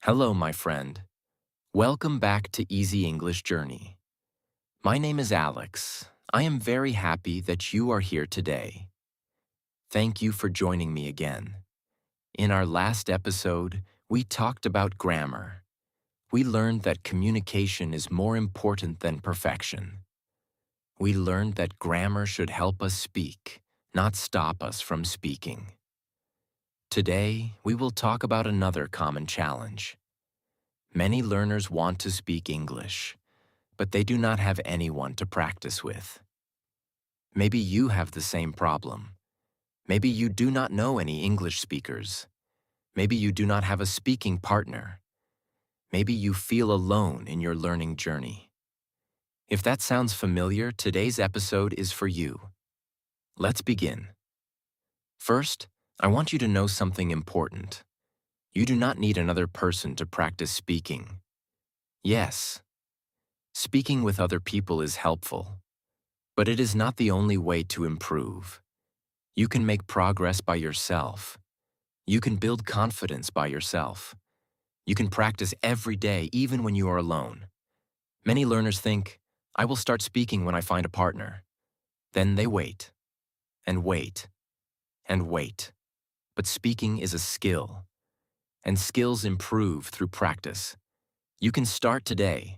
Hello, my friend. Welcome back to Easy English Journey. My name is Alex. I am very happy that you are here today. Thank you for joining me again. In our last episode, we talked about grammar. We learned that communication is more important than perfection. We learned that grammar should help us speak, not stop us from speaking. Today, we will talk about another common challenge. Many learners want to speak English, but they do not have anyone to practice with. Maybe you have the same problem. Maybe you do not know any English speakers. Maybe you do not have a speaking partner. Maybe you feel alone in your learning journey. If that sounds familiar, today's episode is for you. Let's begin. First, I want you to know something important. You do not need another person to practice speaking. Yes, speaking with other people is helpful, but it is not the only way to improve. You can make progress by yourself. You can build confidence by yourself. You can practice every day, even when you are alone. Many learners think, I will start speaking when I find a partner. Then they wait, and wait, and wait. But speaking is a skill, and skills improve through practice. You can start today.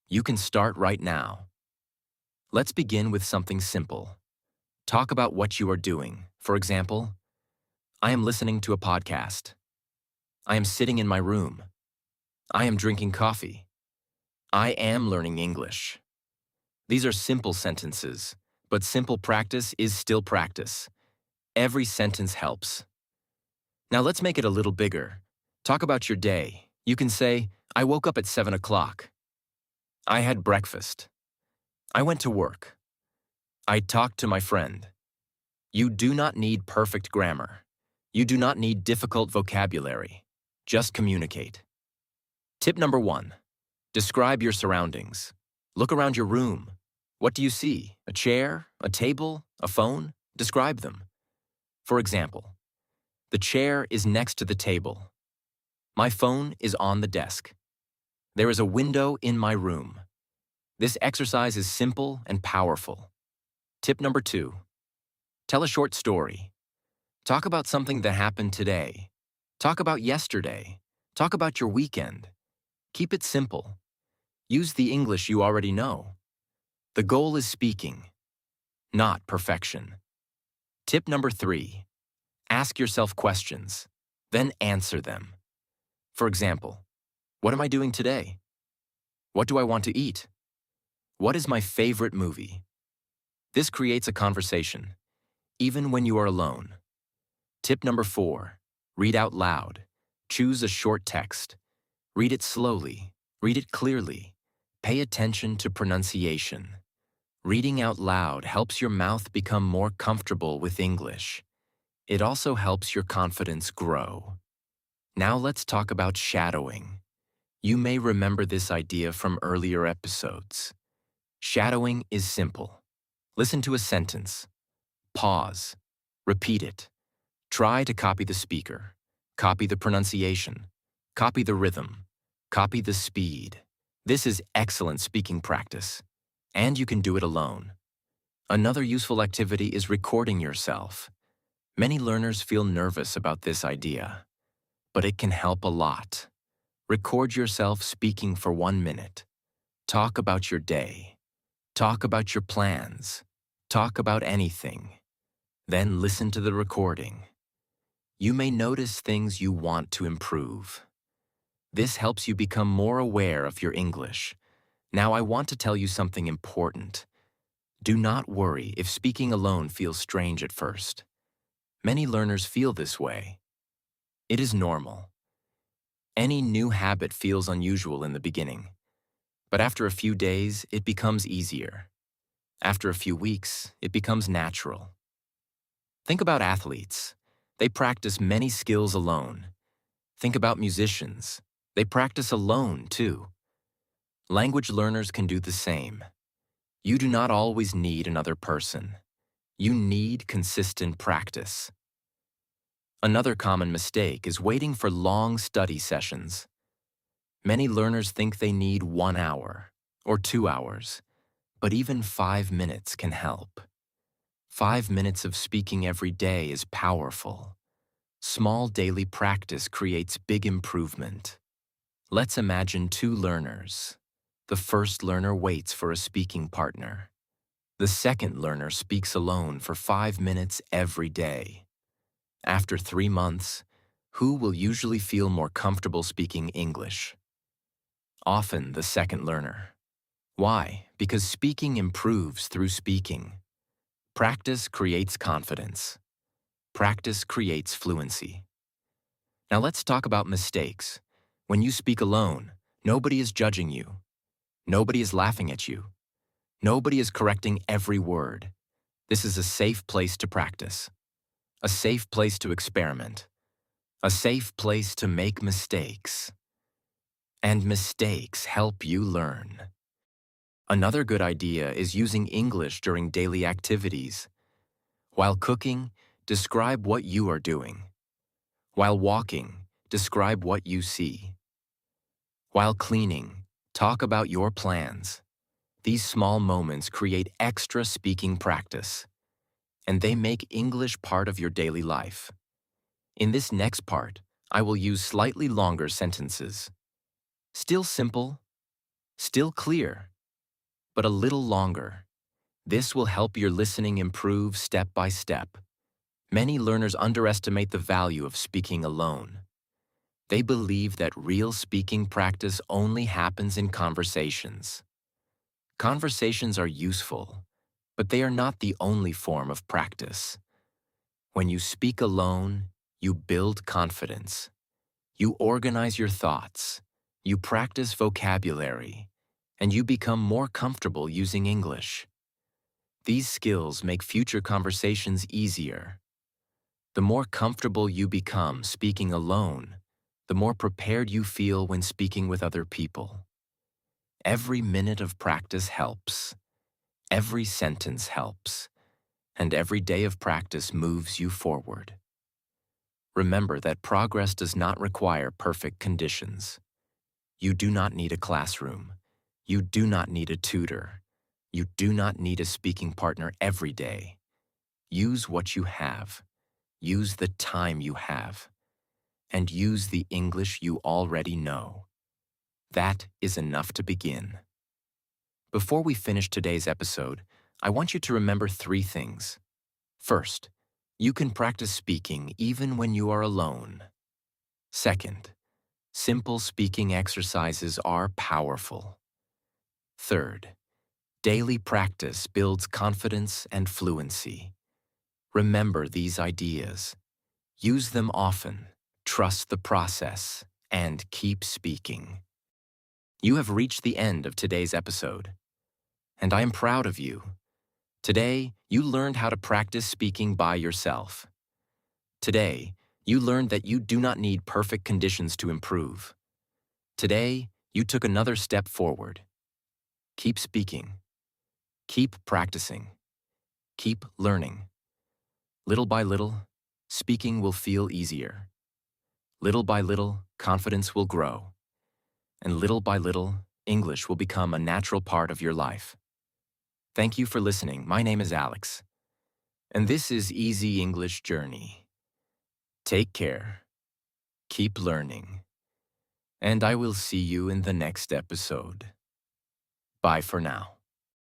You can start right now. Let's begin with something simple. Talk about what you are doing. For example, I am listening to a podcast. I am sitting in my room. I am drinking coffee. I am learning English. These are simple sentences, but simple practice is still practice. Every sentence helps. Now let's make it a little bigger. Talk about your day. You can say, I woke up at 7 o'clock. I had breakfast. I went to work. I talked to my friend. You do not need perfect grammar. You do not need difficult vocabulary. Just communicate. Tip number 1. Describe your surroundings. Look around your room. What do you see? A chair? A table? A phone? Describe them. For example, the chair is next to the table. My phone is on the desk. There is a window in my room. This exercise is simple and powerful. Tip number 2. Tell a short story. Talk about something that happened today. Talk about yesterday. Talk about your weekend. Keep it simple. Use the English you already know. The goal is speaking, not perfection. Tip number 3. Ask yourself questions, then answer them. For example, what am I doing today? What do I want to eat? What is my favorite movie? This creates a conversation, even when you are alone. Tip number 4. Read out loud. Choose a short text. Read it slowly. Read it clearly. Pay attention to pronunciation. Reading out loud helps your mouth become more comfortable with English. It also helps your confidence grow. Now let's talk about shadowing. You may remember this idea from earlier episodes. Shadowing is simple. Listen to a sentence. Pause. Repeat it. Try to copy the speaker. Copy the pronunciation. Copy the rhythm. Copy the speed. This is excellent speaking practice. And you can do it alone. Another useful activity is recording yourself. Many learners feel nervous about this idea, but it can help a lot. Record yourself speaking for 1 minute. Talk about your day. Talk about your plans. Talk about anything. Then listen to the recording. You may notice things you want to improve. This helps you become more aware of your English. Now I want to tell you something important. Do not worry if speaking alone feels strange at first. Many learners feel this way. It is normal. Any new habit feels unusual in the beginning, but after a few days, it becomes easier. After a few weeks, it becomes natural. Think about athletes. They practice many skills alone. Think about musicians. They practice alone, too. Language learners can do the same. You do not always need another person. You need consistent practice. Another common mistake is waiting for long study sessions. Many learners think they need 1 hour or 2 hours, but even 5 minutes can help. 5 minutes of speaking every day is powerful. Small daily practice creates big improvement. Let's imagine two learners. The first learner waits for a speaking partner. The second learner speaks alone for 5 minutes every day. After 3 months, who will usually feel more comfortable speaking English? Often the second learner. Why? Because speaking improves through speaking. Practice creates confidence. Practice creates fluency. Now let's talk about mistakes. When you speak alone, nobody is judging you. Nobody is laughing at you. Nobody is correcting every word. This is a safe place to practice. A safe place to experiment. A safe place to make mistakes. And mistakes help you learn. Another good idea is using English during daily activities. While cooking, describe what you are doing. While walking, describe what you see. While cleaning, talk about your plans. These small moments create extra speaking practice, and they make English part of your daily life. In this next part, I will use slightly longer sentences. Still simple, still clear, but a little longer. This will help your listening improve step by step. Many learners underestimate the value of speaking alone. They believe that real speaking practice only happens in conversations. Conversations are useful, but they are not the only form of practice. When you speak alone, you build confidence. You organize your thoughts. You practice vocabulary, and you become more comfortable using English. These skills make future conversations easier. The more comfortable you become speaking alone, the more prepared you feel when speaking with other people. Every minute of practice helps. Every sentence helps. And every day of practice moves you forward. Remember that progress does not require perfect conditions. You do not need a classroom. You do not need a tutor. You do not need a speaking partner every day. Use what you have. Use the time you have. And use the English you already know. That is enough to begin. Before we finish today's episode, I want you to remember 3 things. First, you can practice speaking even when you are alone. Second, simple speaking exercises are powerful. Third, daily practice builds confidence and fluency. Remember these ideas. Use them often, trust the process, and keep speaking. You have reached the end of today's episode, and I am proud of you. Today, you learned how to practice speaking by yourself. Today, you learned that you do not need perfect conditions to improve. Today, you took another step forward. Keep speaking. Keep practicing. Keep learning. Little by little, speaking will feel easier. Little by little, confidence will grow. And little by little, English will become a natural part of your life. Thank you for listening. My name is Alex, and this is Easy English Journey. Take care, keep learning, and I will see you in the next episode. Bye for now.